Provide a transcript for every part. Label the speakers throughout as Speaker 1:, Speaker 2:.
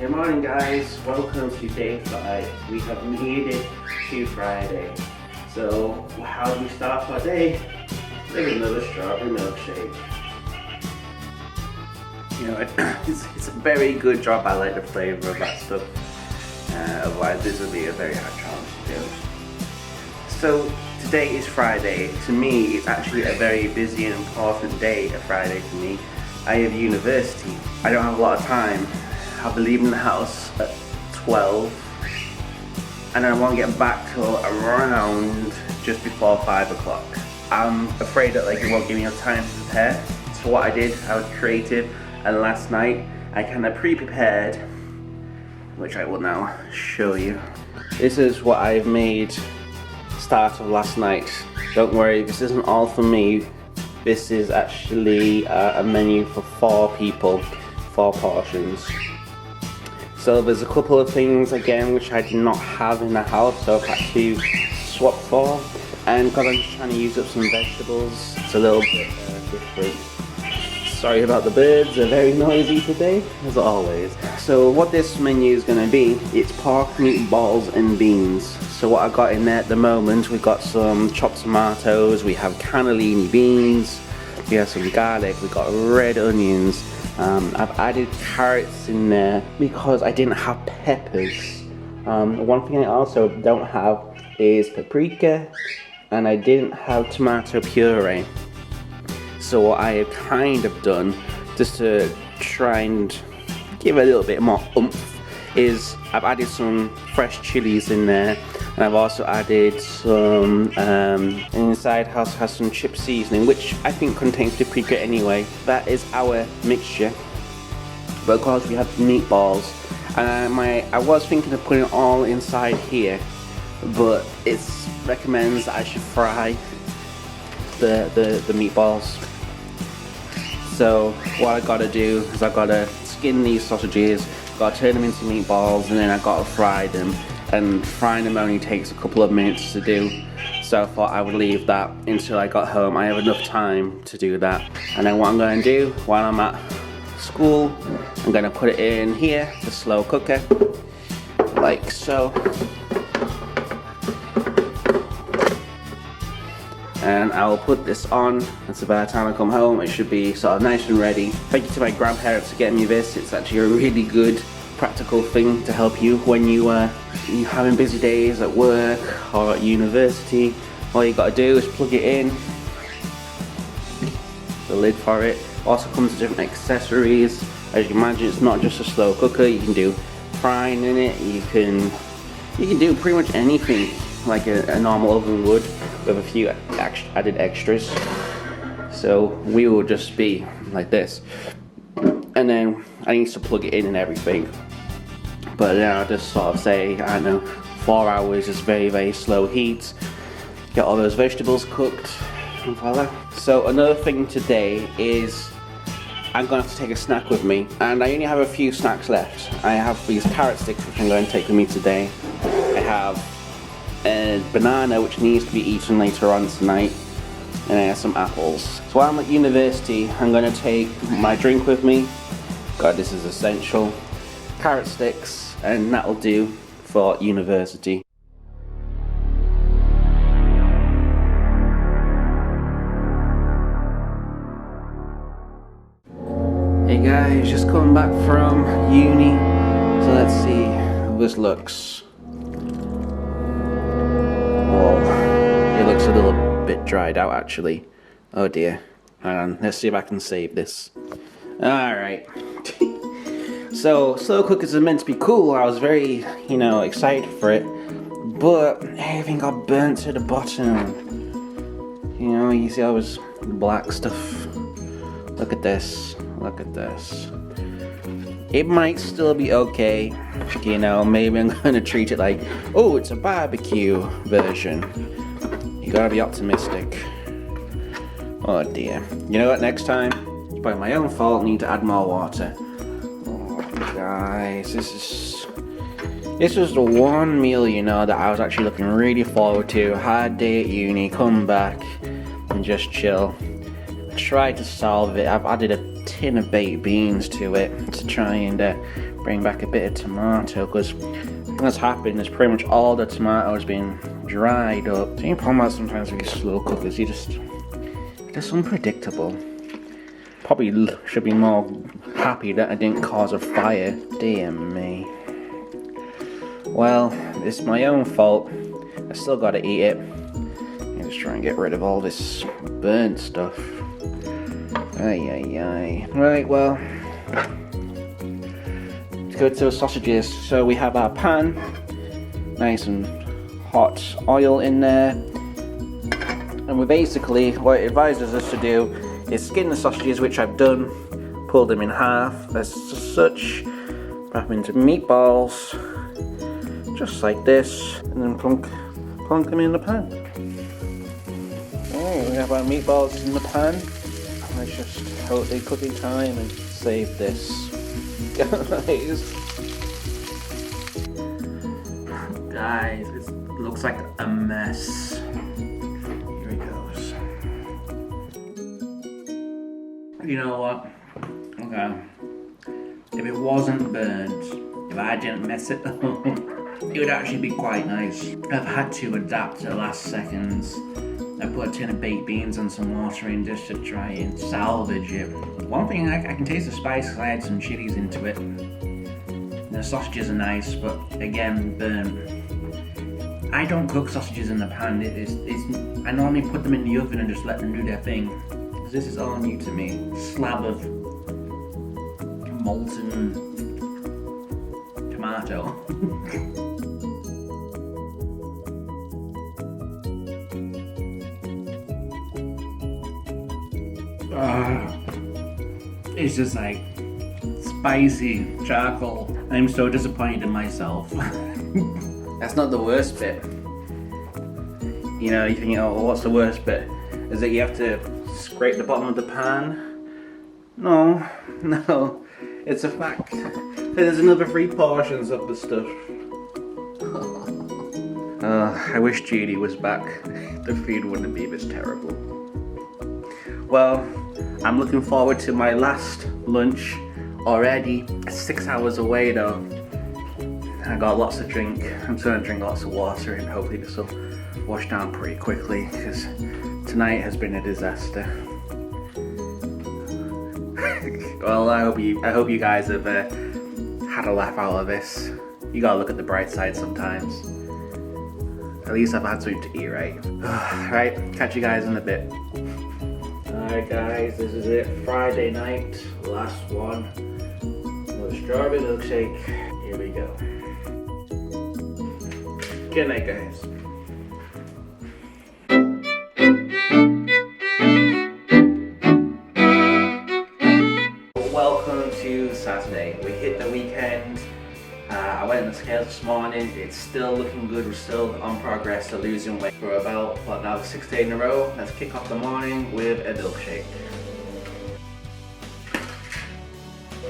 Speaker 1: Good morning guys, welcome to day 5. We have made it to Friday. So how do we start our day? With another strawberry milkshake. You know, it's a very good job. I like the flavour of that stuff. Otherwise this would be a very hard challenge to do. So today is Friday. To me it's actually a very busy and important day, a Friday for me. I have university. I don't have a lot of time. I'll be leaving the house at 12 and I won't get back till around just before 5 o'clock. I'm afraid that it won't give me enough time to prepare. So what I did, I was creative, and last night I kind of pre-prepared, which I will now show you. This is what I've made start of last night. Don't worry, this isn't all for me. This is actually a menu for 4 people, 4 portions. So there's a couple of things again which I did not have in the house, so I've had to swap for. And because I'm just trying to use up some vegetables, it's a little bit different. Sorry about the birds, they're very noisy today, as always. So what this menu is going to be, it's pork, meatballs and beans. So what I got in there at the moment, we've got some chopped tomatoes, we have cannellini beans, we have some garlic, we've got red onions. I've added carrots in there because I didn't have peppers. One thing I also don't have is paprika, and I didn't have tomato puree. So what I have kind of done, just to try and give a little bit more oomph, is I've added some fresh chilies in there, and I've also added some, inside house has some chip seasoning, which I think contains paprika anyway. That is our mixture. But of course we have meatballs, and I was thinking of putting it all inside here, but it recommends that I should fry the meatballs. So what I gotta do is I gotta skin these sausages, gotta turn them into meatballs, and then I gotta fry them. And frying them only takes a couple of minutes to do, so I thought I would leave that until I got home. I have enough time to do that. And then what I'm going to do while I'm at school, I'm going to put it in here, the slow cooker, like so. And I will put this on, and so by the time I come home it should be sort of nice and ready. Thank you to my grandparents for getting me this. It's actually a really good practical thing to help you when you're having busy days at work or at university. All you gotta do is plug it in, the lid for it. Also comes with different accessories. As you can imagine, it's not just a slow cooker. You can do frying in it, you can do pretty much anything like a normal oven would, with a few added extras. So we will just be like this, and then I need to plug it in and everything. But then I'll just sort of say, I don't know, 4 hours is very, very slow heat. Get all those vegetables cooked, and voila. So another thing today is I'm going to have to take a snack with me, and I only have a few snacks left. I have these carrot sticks which I'm going to take with me today. I have a banana which needs to be eaten later on tonight, and I have some apples. So while I'm at university, I'm going to take my drink with me. God, this is essential. Carrot sticks, and that'll do for university. Hey guys, just coming back from uni, so let's see how this looks. Oh, it looks a little bit dried out actually. Oh dear. Hang on, let's see if I can save this. Alright. So, slow cookers are meant to be cool. I was very, excited for it. But everything got burnt to the bottom. You see all this black stuff. Look at this. Look at this. It might still be okay. Maybe I'm going to treat it like, oh, it's a barbecue version. You gotta be optimistic. Oh dear. You know what, next time, it's by my own fault, I need to add more water. Guys, this was the one meal, that I was actually looking really forward to. Hard day at uni, come back and just chill. I tried to solve it. I've added a tin of baked beans to it to try and bring back a bit of tomato, because what's happened is pretty much all the tomatoes been dried up. The problem is sometimes with these slow cookers, they're just unpredictable. Probably should be more happy that I didn't cause a fire. Dear me. Well, it's my own fault. I still gotta eat it. I'm just trying to get rid of all this burnt stuff. Ay. Right, well, let's go to the sausages. So we have our pan, nice and hot oil in there. And we basically, what it advises us to do is skin the sausages, which I've done, pull them in half as such, wrap them into meatballs, just like this, and then plunk them in the pan. Oh, we have our meatballs in the pan. Let's just hold the cooking time and save this. Guys, it looks like a mess. Here it goes. You know what? Okay. If it wasn't burnt, if I didn't mess it up, it would actually be quite nice. I've had to adapt at the last seconds. I put a tin of baked beans and some water in just to try and salvage it. One thing, I can taste the spice because I had some chilies into it. The sausages are nice, but again, burnt. I don't cook sausages in the pan. I normally put them in the oven and just let them do their thing. This is all new to me. Slab of molten tomato. It's just like spicy charcoal. I'm so disappointed in myself. That's not the worst bit. You know, you think, oh, what's the worst bit? Is that you have to scrape the bottom of the pan? No. It's a fact. There's another 3 portions of the stuff. I wish Judy was back. The food wouldn't be this terrible. Well, I'm looking forward to my last lunch already. 6 hours away though. I got lots to drink. I'm just gonna drink lots of water and hopefully this will wash down pretty quickly because tonight has been a disaster. Well, I hope you guys have had a laugh out of this. You gotta look at the bright side sometimes. At least I've had something to eat, right? Right, catch you guys in a bit. Alright guys, this is it. Friday night, last one. Another strawberry milkshake. Here we go. Good night guys. Welcome to Saturday. We hit the weekend. I went on the scales this morning. It's still looking good. We're still on progress to losing weight for about, now 6 days in a row. Let's kick off the morning with a milkshake.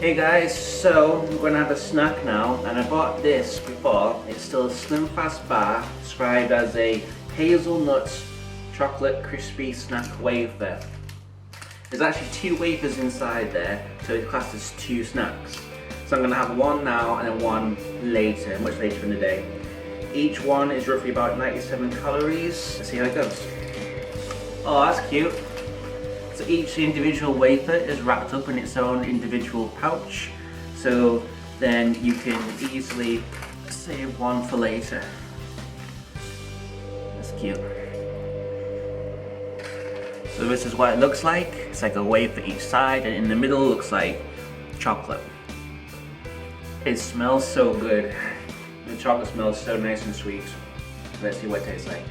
Speaker 1: Hey guys, so I'm going to have a snack now, and I bought this before. It's still a Slim Fast bar, described as a hazelnut chocolate crispy snack wafer. There's actually 2 wafers inside there, so it's classed as 2 snacks. So I'm going to have one now and then one later, much later in the day. Each one is roughly about 97 calories. Let's see how it goes. Oh, that's cute. So each individual wafer is wrapped up in its own individual pouch. So then you can easily save one for later. That's cute. So this is what it looks like. It's like a wafer each side, and in the middle looks like chocolate. It smells so good. The chocolate smells so nice and sweet. Let's see what it tastes like.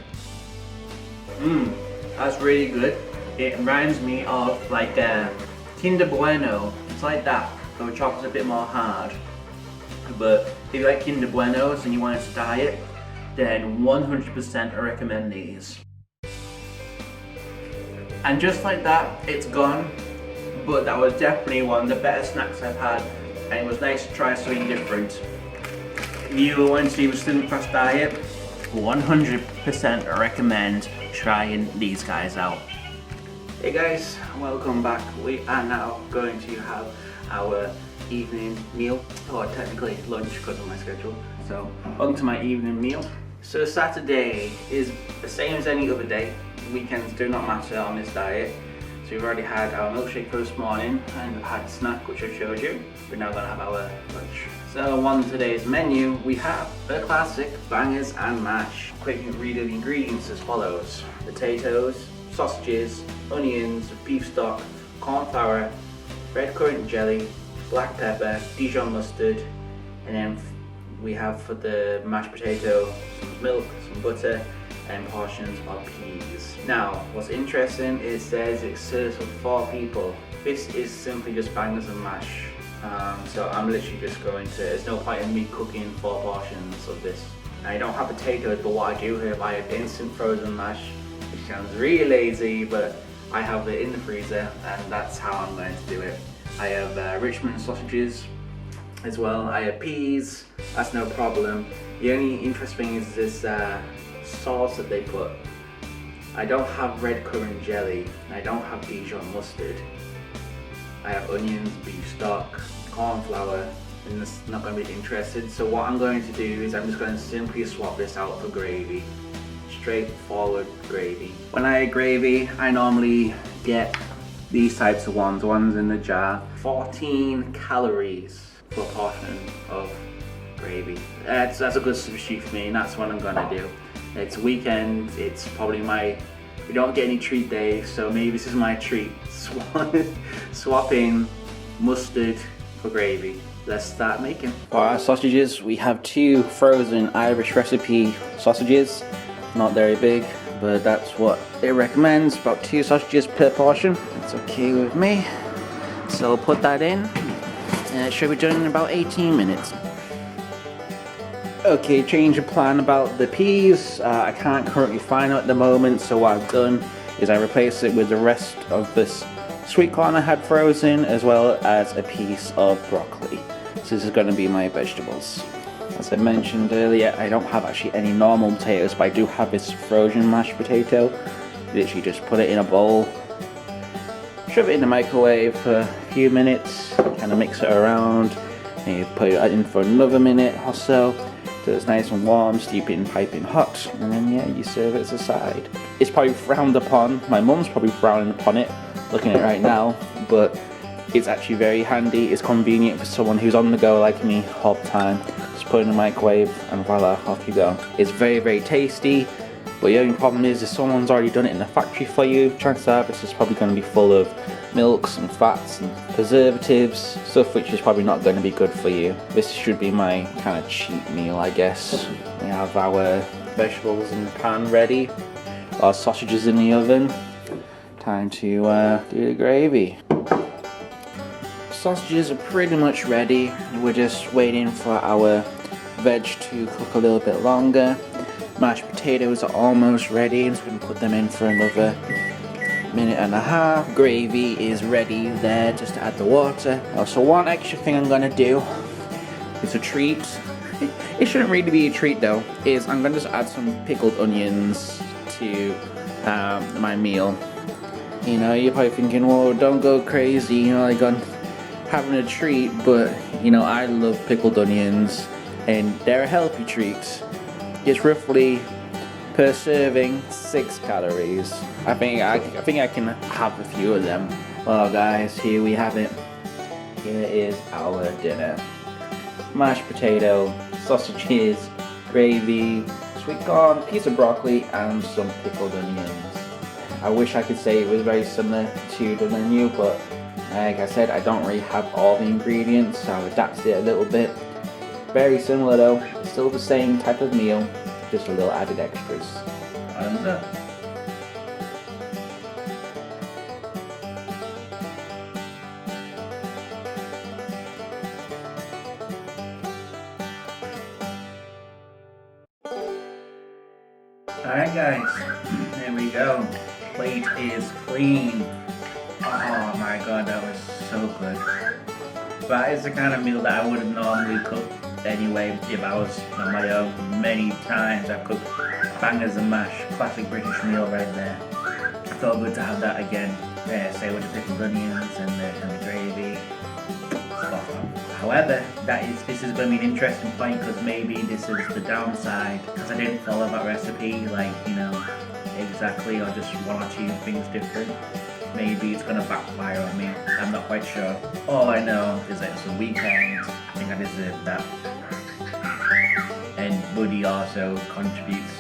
Speaker 1: That's really good. It reminds me of like Kinder Bueno. It's like that, though the chocolate's a bit more hard. But if you like Kinder Buenos and you want to diet, then 100% I recommend these. And just like that, it's gone. But that was definitely one of the better snacks I've had. And it was nice to try something different. If you want to do a Slim Fast diet, 100% I recommend trying these guys out. Hey guys, welcome back. We are now going to have our evening meal, or technically lunch because of my schedule. So on to my evening meal. So Saturday is the same as any other day. Weekends do not matter on this diet. So we've already had our milkshake for this morning and had a snack which I showed you. We're now going to have our lunch. So on today's menu we have the classic bangers and mash. Quick read of the ingredients as follows: potatoes, sausages, onions, beef stock, corn flour, red currant jelly, black pepper, Dijon mustard, and then we have for the mashed potato some milk, some butter, and portions of peas. Now, what's interesting is says it serves for 4 people. This is simply just bangers and mash. So I'm literally just going to, there's no point in me cooking 4 portions of this. I don't have potatoes, but what I do have, I have instant frozen mash, which sounds really lazy, but I have it in the freezer and that's how I'm going to do it. I have Richmond sausages as well. I have peas, that's no problem. The only interesting thing is this sauce that they put. I don't have red currant jelly, I don't have Dijon mustard. I have onions, beef stock, corn flour, and it's not going to be interested. So what I'm going to do is I'm just going to simply swap this out for gravy. Straightforward gravy. When I eat gravy, I normally get these types of ones in the jar. 14 calories per portion of gravy. That's a good substitute for me, and that's what I'm gonna do. It's weekend, it's probably we don't get any treat days, so maybe this is my treat. Swapping mustard for gravy. Let's start making. For our sausages, we have 2 frozen Irish recipe sausages. Not very big, but that's what it recommends, about 2 sausages per portion. That's okay with me. So I'll put that in, and it should be done in about 18 minutes. Okay, change of plan about the peas. I can't currently find them at the moment, so what I've done is I replaced it with the rest of this sweet corn I had frozen, as well as a piece of broccoli. So this is going to be my vegetables. As I mentioned earlier, I don't have actually any normal potatoes, but I do have this frozen mashed potato. Literally just put it in a bowl, shove it in the microwave for a few minutes, kind of mix it around, and you put it in for another minute or so. So it's nice and warm, steep it in piping hot, and then yeah, you serve it as a side. It's probably frowned upon, my mum's probably frowning upon it, looking at it right now, but it's actually very handy, it's convenient for someone who's on the go like me all the time. Just put it in the microwave and voila, off you go. It's very, very tasty, but the only problem is if someone's already done it in the factory for you, chances are this is probably going to be full of milks and fats and preservatives, stuff which is probably not going to be good for you. This should be my kind of cheat meal, I guess. We have our vegetables in the pan ready, our sausages in the oven. Time to do the gravy. Sausages are pretty much ready. We're just waiting for our veg to cook a little bit longer. Mashed potatoes are almost ready. I'm just going to put them in for another minute and a half. Gravy is ready there, just to add the water. So one extra thing I'm going to do is a treat. It shouldn't really be a treat though, is I'm going to just add some pickled onions to my meal. You know, you're probably thinking, well, don't go crazy, you know, like I'm having a treat, but you know, I love pickled onions and they're a healthy treat. It's roughly per serving 6 calories. I think I can have a few of them. Well guys, here we have it. Here is our dinner. Mashed potato, sausages, gravy, sweet corn, piece of broccoli, and some pickled onions. I wish I could say it was very similar to the menu, but like I said, I don't really have all the ingredients, so I've adapted it a little bit. Very similar though, it's still the same type of meal, just a little added extras. And alright guys, there we go. Plate is clean. Oh my god, that was so good. That is the kind of meal that I would have normally cooked anyway if I was on my own. Many times I've cooked bangers and mash, classic British meal right there. It felt good to have that again. Yeah, say with the pickled onions and the gravy. Spot on.
Speaker 2: However, this is going to be an interesting point, because maybe this is the downside, because I didn't follow that recipe, like, you know, exactly, or just one or two things different. Maybe it's going to backfire on me. I'm not quite sure. All I know is that it's a weekend. I think I deserve that. And Woody also contributes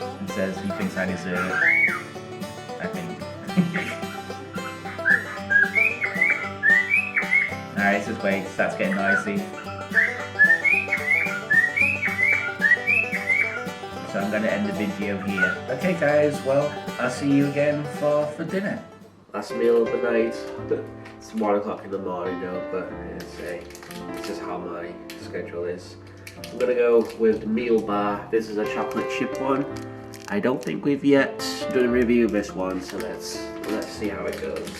Speaker 2: and says he thinks I deserve it. I think. Alright, just wait. It starts getting noisy. So I'm going to end the video here. Okay guys, well, I'll see you again for dinner.
Speaker 1: Last meal of the night. It's 1 o'clock in the morning now, but it's just how my schedule is. I'm gonna go with the meal bar. This is a chocolate chip one. I don't think we've yet done a review of this one, so let's see how it goes.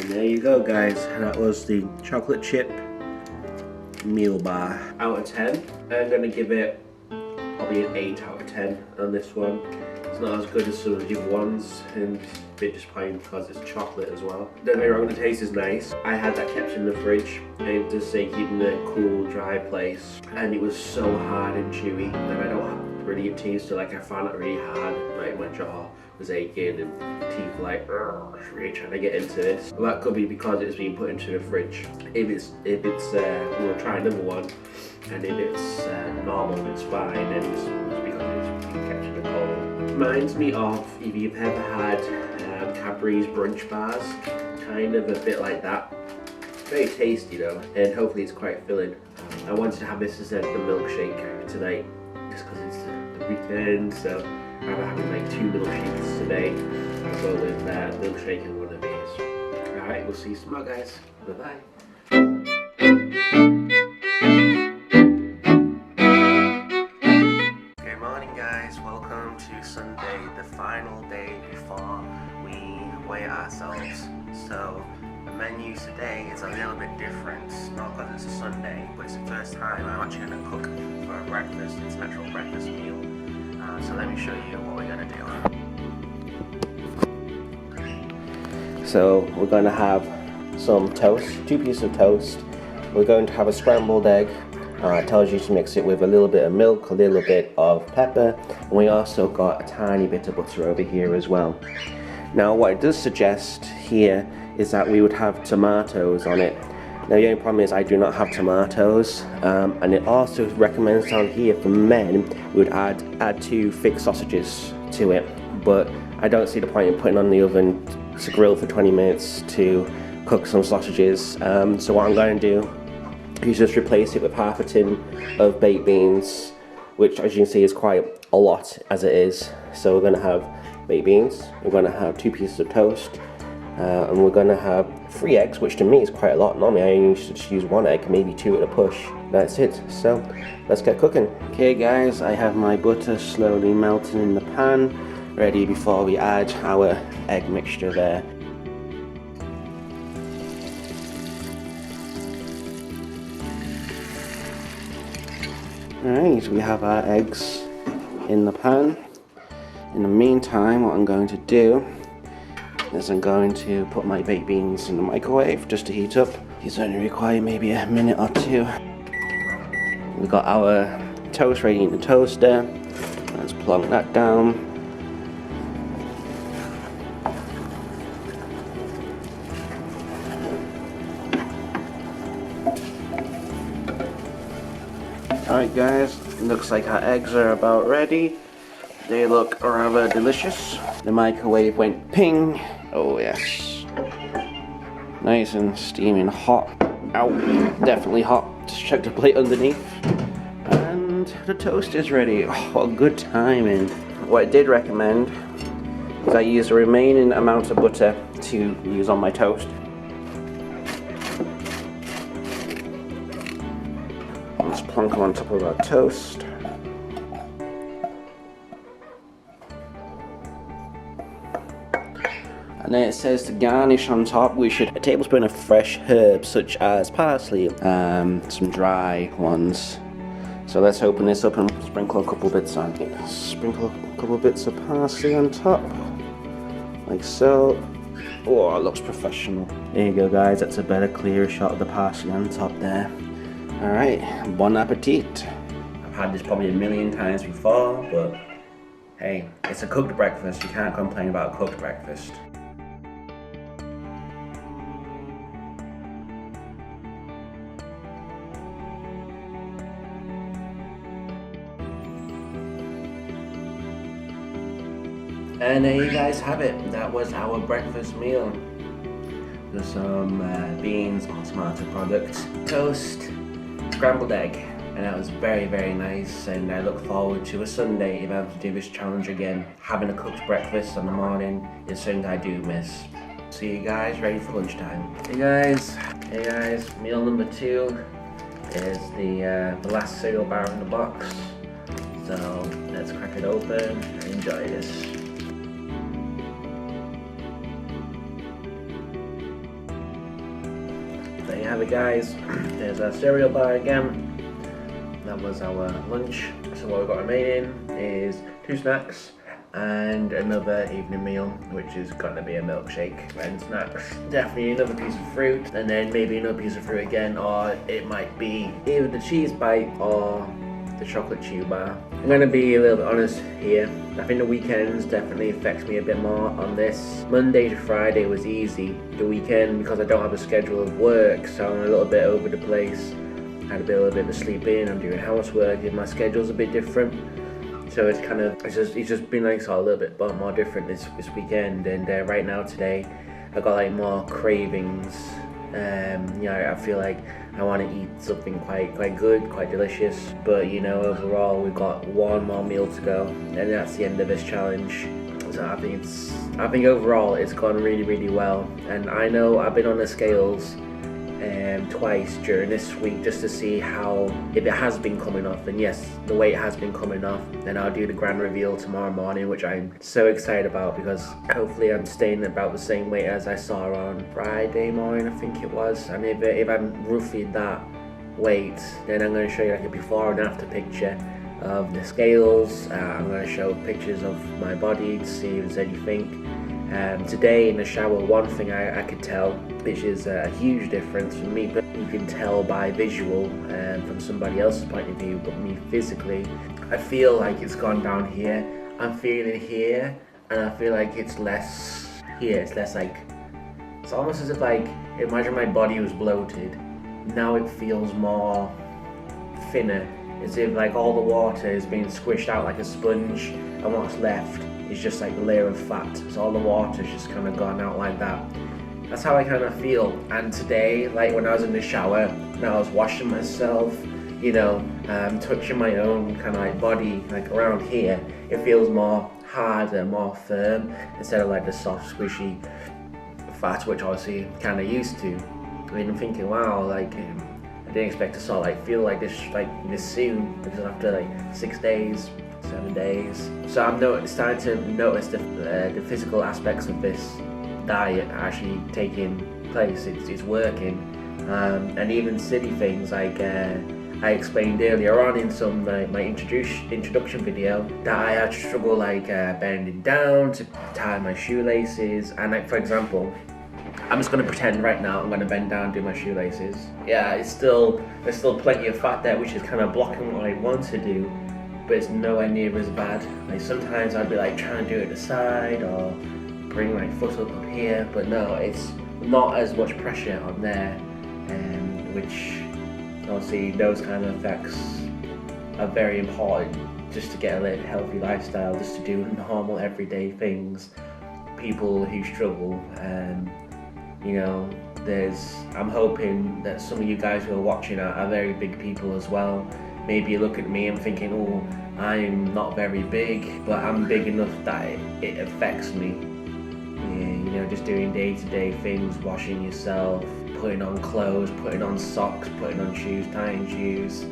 Speaker 1: And there you go guys, that was the chocolate chip meal bar. Out of 10, I'm going to give it probably an 8 out of 10 on this one. It's not as good as some of the other ones, and it's a bit disappointing because it's chocolate as well. Don't get me wrong, the taste is nice. I had that kept in the fridge, and it does say keep in a cool, dry place. And it was so hard and chewy that I don't have really teeth, so like I found it really hard, like my jaw was aching and teeth like really trying to get into this. Well, that could be because it's been put into the fridge. If it's we'll try another one, and if it's normal, it's fine, and it's because it's been kept in the cold. Reminds me of, if you've ever had Cadbury's brunch bars, kind of a bit like that. Very tasty though, and hopefully it's quite filling. I wanted to have this as the milkshake tonight, just because it's the weekend, so I'm having like 2 milkshakes today. I'll go with milkshake and one of these. Alright, we'll see you tomorrow guys. Bye bye. Good morning guys, welcome to Sunday, the final day before we weigh ourselves. So the menu today is a little bit different, not because it's a Sunday, but it's the first time I'm actually going to cook for a breakfast. It's an actual breakfast meal. So let me show you what we're going to do. So we're going to have some toast, 2 pieces of toast. We're going to have a scrambled egg. It tells you to mix it with a little bit of milk, a little bit of pepper, and we also got a tiny bit of butter over here as well. Now what it does suggest here is that we would have tomatoes on it. Now the only problem is I do not have tomatoes, and it also recommends down here for men we would add 2 thick sausages to it, but I don't see the point in putting on the oven to grill for 20 minutes to cook some sausages. So what I'm going to do is just replace it with half a tin of baked beans, which as you can see is quite a lot as it is. So we're going to have baked beans, we're going to have 2 pieces of toast, and we're going to have 3 eggs, which to me is quite a lot. Normally I only just use 1 egg, maybe 2 at a push. That's it. So let's get cooking. Okay guys, I have my butter slowly melting in the pan, ready before we add our egg mixture there. Alright, we have our eggs in the pan. In the meantime, what I'm going to do is I'm going to put my baked beans in the microwave just to heat up. These only require maybe a minute or two. We've got our toast ready in the toaster. Let's plonk that down. Alright guys, looks like our eggs are about ready. They look rather delicious. The microwave went ping. Oh yes. Nice and steaming hot. Ow, definitely hot. Just check the plate underneath. And the toast is ready. Oh, what good timing. What I did recommend is I use the remaining amount of butter to use on my toast. Let's plonk them on top of our toast. And then it says to garnish on top, we should a tablespoon of fresh herbs such as parsley, some dry ones. So let's open this up and sprinkle a couple bits on. Sprinkle a couple bits of parsley on top, like so. Oh, it looks professional. There you go guys, that's a better, clearer shot of the parsley on top there. Alright, bon appetit. I've had this probably a million times before, but hey, it's a cooked breakfast. You can't complain about a cooked breakfast. And there you guys have it. That was our breakfast meal. There's some beans or tomato products, toast, scrambled egg, and that was very, very nice. And I look forward to a Sunday if I have to do this challenge again. Having a cooked breakfast in the morning is something I do miss. See you guys ready for lunchtime. Hey guys, meal number 2 is the last cereal bar in the box. So let's crack it open and enjoy this. There you have it guys, there's our cereal bar again. That was our lunch. So what we've got remaining is 2 snacks and another evening meal, which is gonna be a milkshake and snacks. Definitely another piece of fruit, and then maybe another piece of fruit again, or it might be either the cheese bite or the chocolate chew bar. I'm gonna be a little bit honest here. I think the weekends definitely affects me a bit more on this. Monday to Friday was easy. The weekend, because I don't have a schedule of work, so I'm a little bit over the place. I had a little bit of sleep in, I'm doing housework, and my schedule's a bit different. So it's just been like a little bit more different this weekend. And right now today, I got like more cravings. I feel like I want to eat something quite good, quite delicious. But you know, overall we've got one more meal to go, and that's the end of this challenge. So I think overall it's gone really, really well. And I know I've been on the scales twice during this week just to see if it has been coming off. And yes, the weight has been coming off. Then I'll do the grand reveal tomorrow morning, which I'm so excited about, because hopefully I'm staying about the same weight as I saw on Friday morning, I think it was. And if I'm roughly that weight, then I'm going to show you like a before and after picture of the scales. I'm going to show pictures of my body to see if there's anything. Today in the shower, one thing I could tell, which is a huge difference for me, but you can tell by visual from somebody else's point of view, but me physically, I feel like it's gone down here. I'm feeling here, and I feel like it's less here. It's less like, it's almost as if like, imagine my body was bloated. Now it feels more thinner, as if like all the water is being squished out like a sponge, and what's left is just like a layer of fat. So all the water's just kind of gone out like that. That's how I kind of feel. And today, like when I was in the shower and I was washing myself, you know, touching my own kind of like body, like around here, it feels more harder, more firm, instead of like the soft, squishy fat, which obviously I'm kind of used to. I mean, I'm thinking, wow, like I didn't expect to sort of like feel like this soon, because after like 6 days, 7 days. So I'm starting to notice the physical aspects of this diet actually taking place. It's working, and even silly things like
Speaker 3: I explained earlier on in some my introduction video that I had to struggle bending down to tie my shoelaces, and for example, I'm just going to pretend right now I'm going to bend down and do my shoelaces. Yeah, there's still plenty of fat there, which is kind of blocking what I want to do, but it's nowhere near as bad. Like sometimes I'd be trying to do it the side or bring my foot up here, but no, it's not as much pressure on there, which obviously those kind of effects are very important just to get a healthy lifestyle, just to do normal everyday things. People who struggle, I'm hoping that some of you guys who are watching are very big people as well. Maybe you look at me and thinking, oh, I'm not very big, but I'm big enough that it affects me. Just doing day-to-day things, washing yourself, putting on clothes, putting on socks, putting on shoes, tying shoes,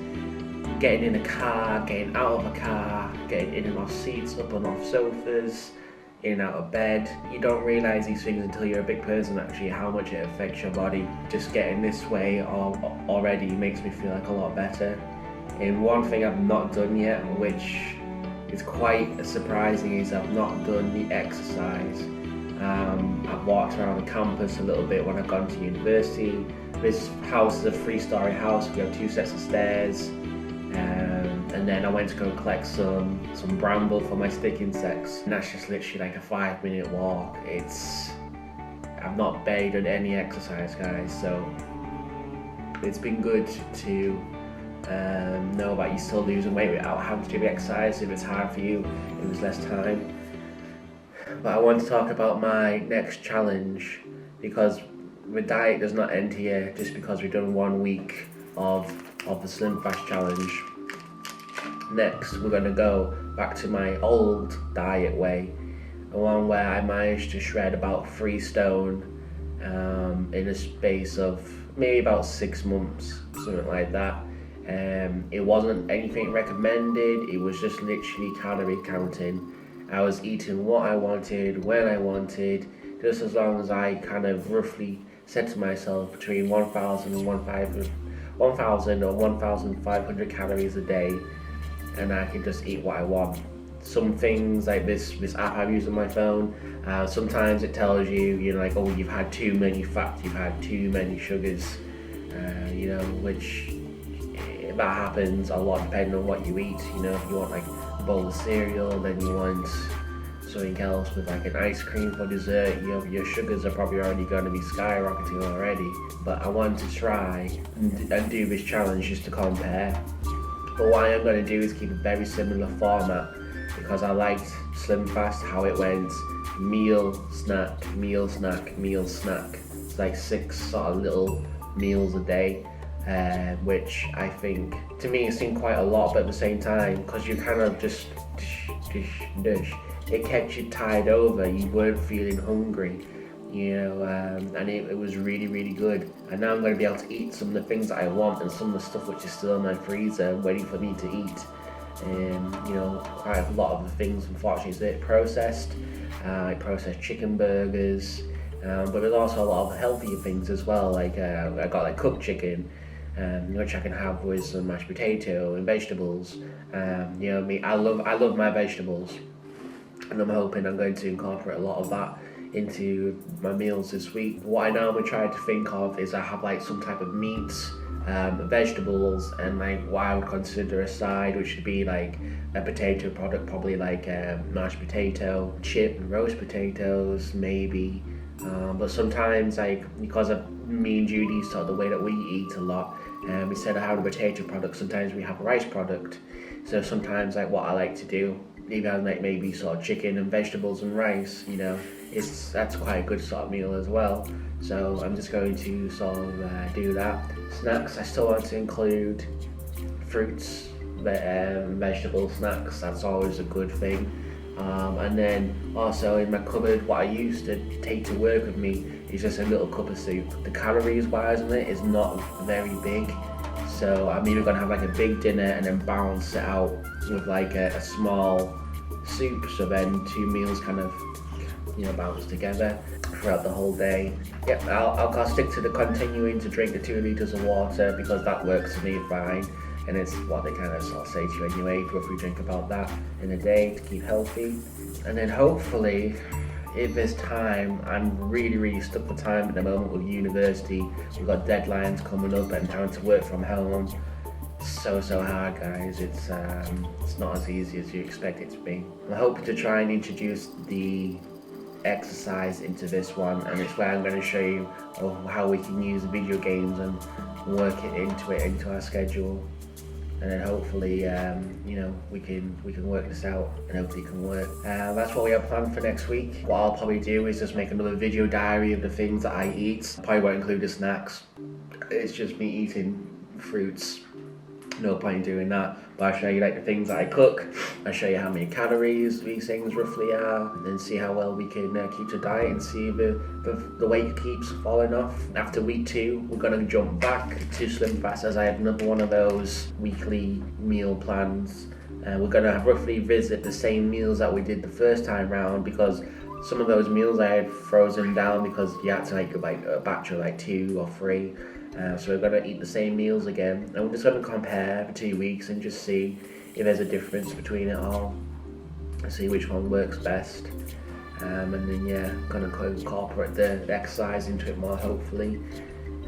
Speaker 3: getting in a car, getting out of a car, getting in and off seats, up and off sofas, in and out of bed. You don't realise these things until you're a big person, actually, how much it affects your body. Just getting this way already makes me feel a lot better. And one thing I've not done yet, which is quite surprising, is I've not done the exercise. I've walked around the campus a little bit when I've gone to university. This house is a 3-story house. We have 2 sets of stairs. And then I went to go collect some bramble for my stick insects. And that's just literally a 5-minute walk. I've not barely done any exercise, guys. So it's been good to know about you still losing weight without having to do the exercise. If it's hard for you, it was less time. But I want to talk about my next challenge, because the diet does not end here just because we've done 1 week of the Slim Fast challenge. Next, we're going to go back to my old diet way, the one where I managed to shred about 3 stone in a space of maybe about 6 months, something like that. It wasn't anything recommended, it was just literally calorie counting. I was eating what I wanted, when I wanted, just as long as I kind of roughly said to myself between 1,000 or 1,500 calories a day, and I could just eat what I want. Some things like this app I use on my phone, sometimes it tells you, oh, you've had too many fats, you've had too many sugars, which that happens a lot depending on what you eat. If you want a bowl of cereal, then you want something else with an ice cream for dessert, your sugars are probably already going to be skyrocketing already. But I want to try and do this challenge just to compare. But what I'm going to do is keep a very similar format, because I liked Slim Fast how it went meal, snack, meal, snack, meal, snack. It's 6 sort of little meals a day. Which I think, to me, it seemed quite a lot, but at the same time, because you kind of just it kept you tied over, you weren't feeling hungry, and it was really, really good. And now I'm going to be able to eat some of the things that I want, and some of the stuff which is still in my freezer waiting for me to eat. Quite a lot of the things, unfortunately, is a bit processed, processed chicken burgers, but there's also a lot of healthier things as well, I got cooked chicken, which I can have with some mashed potato and vegetables. I love my vegetables, and I'm hoping I'm going to incorporate a lot of that into my meals this week. What I normally try to think of is I have some type of meats, vegetables, and what I would consider a side, which would be a potato product, probably mashed potato, chip and roast potatoes maybe. But sometimes, because of me and Judy, sort of the way that we eat a lot, instead of having a potato product, sometimes we have a rice product. So sometimes, what I like to do, even maybe sort of chicken and vegetables and rice, that's quite a good sort of meal as well. So I'm just going to sort of do that. Snacks, I still want to include fruits, vegetable snacks. That's always a good thing. And then also in my cupboard, what I used to take to work with me is just a little cup of soup. The calories wise in it is not very big, so I'm either gonna have a big dinner and then balance it out with a small soup, so then 2 meals kind of balance together throughout the whole day. Yep, I'll stick to continuing to drink the 2 litres of water, because that works for me fine. and it's what they kind of sort of say to you anyway, roughly drink about that in a day to keep healthy. And then hopefully, if there's time, I'm really stuck for time at the moment with university. We've got deadlines coming up and having to work from home. So hard, guys. It's not as easy as you expect it to be. I'm hoping to try and introduce the exercise into this one, and it's where I'm going to show you how we can use video games and work it into our schedule, and then hopefully we can work this out, and hopefully it can work. That's what we have planned for next week. What I'll probably do is just make another video diary of the things that I eat. Probably won't include the snacks. It's just me eating fruits. No point in doing that, but I'll show you like the things that I cook. I'll show you how many calories these things roughly are, and then see how well we can keep to diet and see if the weight keeps falling off. After week 2, we're gonna jump back to Slim Fast, as I have another one of those weekly meal plans. We're gonna roughly visit the same meals that we did the first time round, because some of those meals I had frozen down because you had to make a batch of like 2 or 3. So we're going to eat the same meals again, and we're just going to compare for 2 weeks and just see if there's a difference between it all, and see which one works best. And then going to incorporate the exercise into it more, hopefully.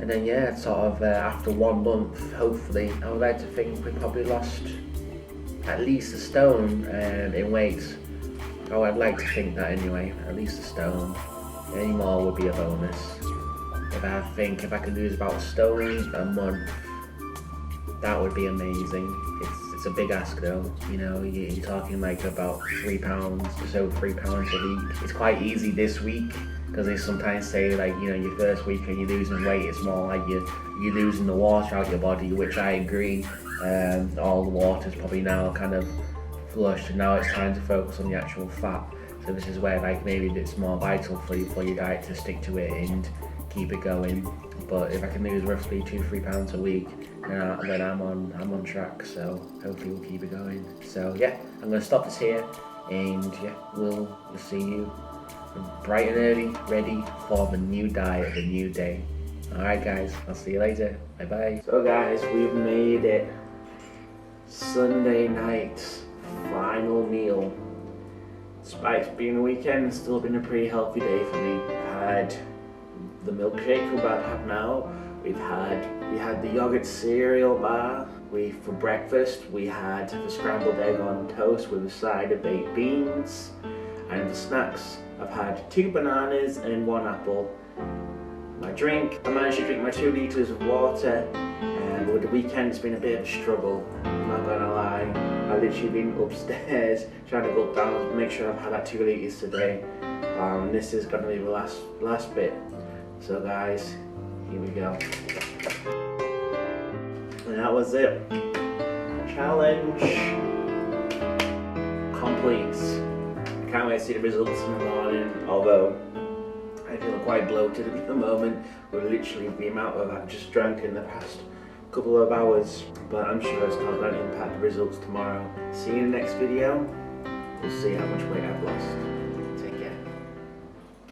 Speaker 3: And then sort of after 1 month, hopefully, I would like to think we probably lost at least a stone in weight. Oh, I'd like to think that anyway, at least a stone. Any more would be a bonus. If I could lose about a stone a month, that would be amazing. It's a big ask though, you're talking like about 3 pounds, just over 3 pounds a week. It's quite easy this week, because they sometimes say like, your first week and you're losing weight, it's more like you're losing the water out your body, which I agree. All the water's probably now kind of flushed, and now it's time to focus on the actual fat. So this is where like maybe it's more vital for your diet to stick to it and keep it going. But if I can lose roughly 2-3 pounds a week, then I'm on track. So hopefully we'll keep it going. So I'm gonna stop this here, and we'll see you bright and early, ready for the new diet, the new day. Alright guys, I'll see you later. Bye bye. So guys, we've made it. Sunday night, final meal. Despite being a weekend, it's still been a pretty healthy day for me. I had the milkshake we're about to have now. We had the yogurt cereal bar. For breakfast we had the scrambled egg on toast with a side of baked beans. And for snacks, I've had 2 bananas and 1 apple. My drink, I managed to drink my 2 litres of water, and with the weekend it's been a bit of a struggle, I'm not gonna lie. I've literally been upstairs trying to go down, make sure I've had that 2 litres today. This is gonna be the last bit. So guys, here we go. And that was it. Challenge complete. I can't wait to see the results in the morning, although I feel quite bloated at the moment with literally the amount I've just drank in the past couple of hours. But I'm sure it's not going to impact the results tomorrow. See you in the next video. We'll see how much weight I've lost.